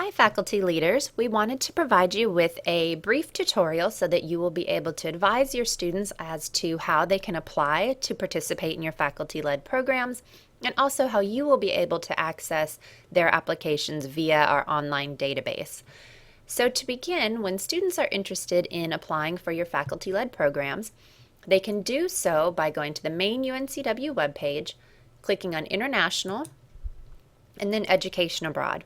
Hi faculty leaders, we wanted to provide you with a brief tutorial so that you will be able to advise your students as to how they can apply to participate in your faculty-led programs and also how you will be able to access their applications via our online database. So to begin, when students are interested in applying for your faculty-led programs, they can do so by going to the main UNCW webpage, clicking on International, and then Education Abroad.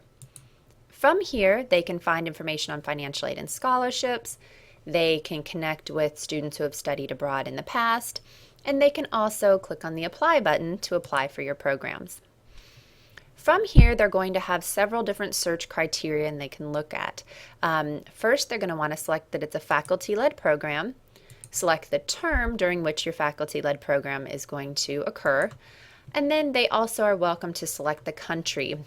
From here, they can find information on financial aid and scholarships, they can connect with students who have studied abroad in the past, and they can also click on the Apply button to apply for your programs. From here, they're going to have several different search criteria and they can look at. First, they're going to want to select that it's a faculty-led program, select the term during which your faculty-led program is going to occur, and then they also are welcome to select the country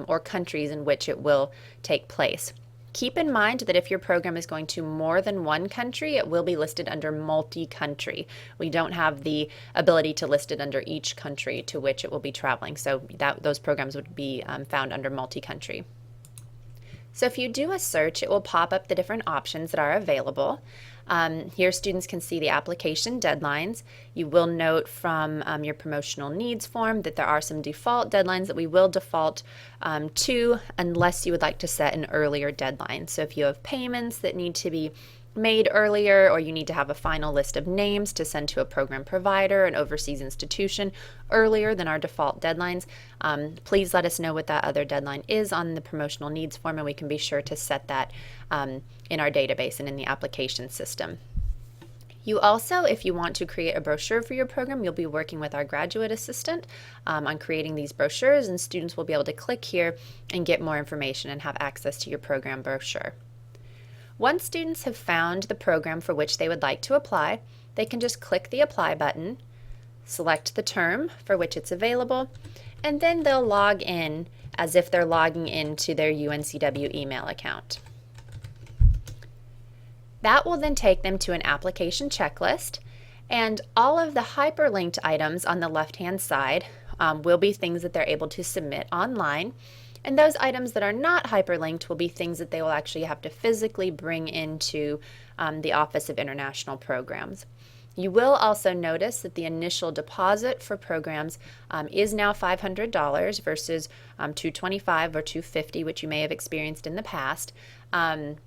or countries in which it will take place. Keep in mind that if your program is going to more than one country, it will be listed under multi-country. We don't have the ability to list it under each country to which it will be traveling, so those programs would be found under multi-country. So if you do a search, it will pop up the different options that are available. Here students can see the application deadlines. You will note from your promotional needs form that there are some default deadlines that we will default to unless you would like to set an earlier deadline. So if you have payments that need to be made earlier, or you need to have a final list of names to send to a program provider, an overseas institution, earlier than our default deadlines, please let us know what that other deadline is on the promotional needs form, and we can be sure to set that in our database and in the application system. You also, if you want to create a brochure for your program, you'll be working with our graduate assistant on creating these brochures, and students will be able to click here and get more information and have access to your program brochure. Once students have found the program for which they would like to apply, they can just click the Apply button, select the term for which it's available, and then they'll log in as if they're logging into their UNCW email account. That will then take them to an application checklist, and all of the hyperlinked items on the left-hand side will be things that they're able to submit online. And those items that are not hyperlinked will be things that they will actually have to physically bring into the Office of International Programs. You will also notice that the initial deposit for programs is now $500 versus $225 or $250, which you may have experienced in the past. And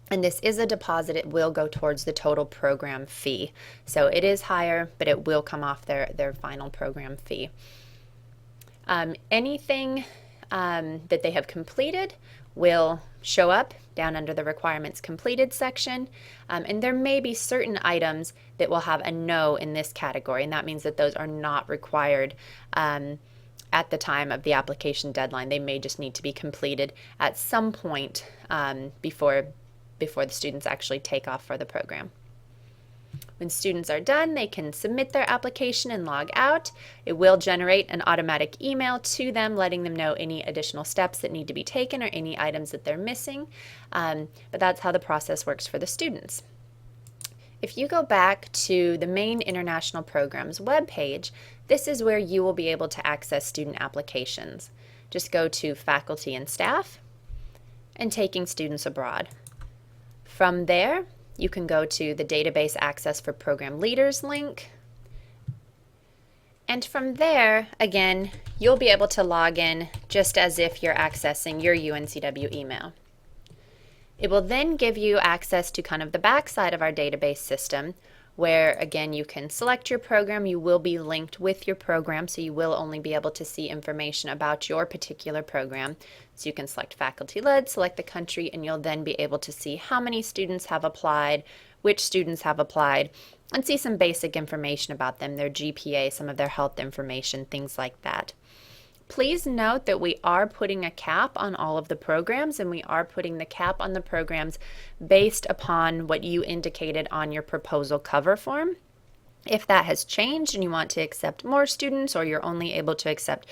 this is a deposit. It will go towards the total program fee. So it is higher, but it will come off their final program fee. Anything that they have completed will show up down under the requirements completed section, and there may be certain items that will have a no in this category, and that means that those are not required at the time of the application deadline. They may just need to be completed at some point before the students actually take off for the program. When students are done, they can submit their application and log out. It will generate an automatic email to them letting them know any additional steps that need to be taken or any items that they're missing. But that's how the process works for the students. If you go back to the main International Programs webpage, this is where you will be able to access student applications. Just go to Faculty and Staff and Taking Students Abroad. From there, you can go to the Database Access for Program Leaders link. And from there, again, you'll be able to log in just as if you're accessing your UNCW email. It will then give you access to kind of the backside of our database system where, again, you can select your program. You will be linked with your program, so you will only be able to see information about your particular program. So you can select faculty-led, select the country, and you'll then be able to see how many students have applied, which students have applied, and see some basic information about them, their GPA, some of their health information, things like that. Please note that we are putting a cap on all of the programs, and we are putting the cap on the programs based upon what you indicated on your proposal cover form. If that has changed and you want to accept more students, or you're only able to accept,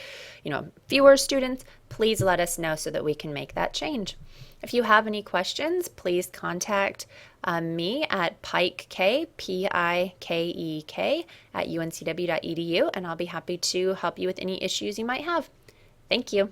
fewer students, please let us know so that we can make that change. If you have any questions, please contact me at pikek, P-I-K-E-K, at uncw.edu, and I'll be happy to help you with any issues you might have. Thank you.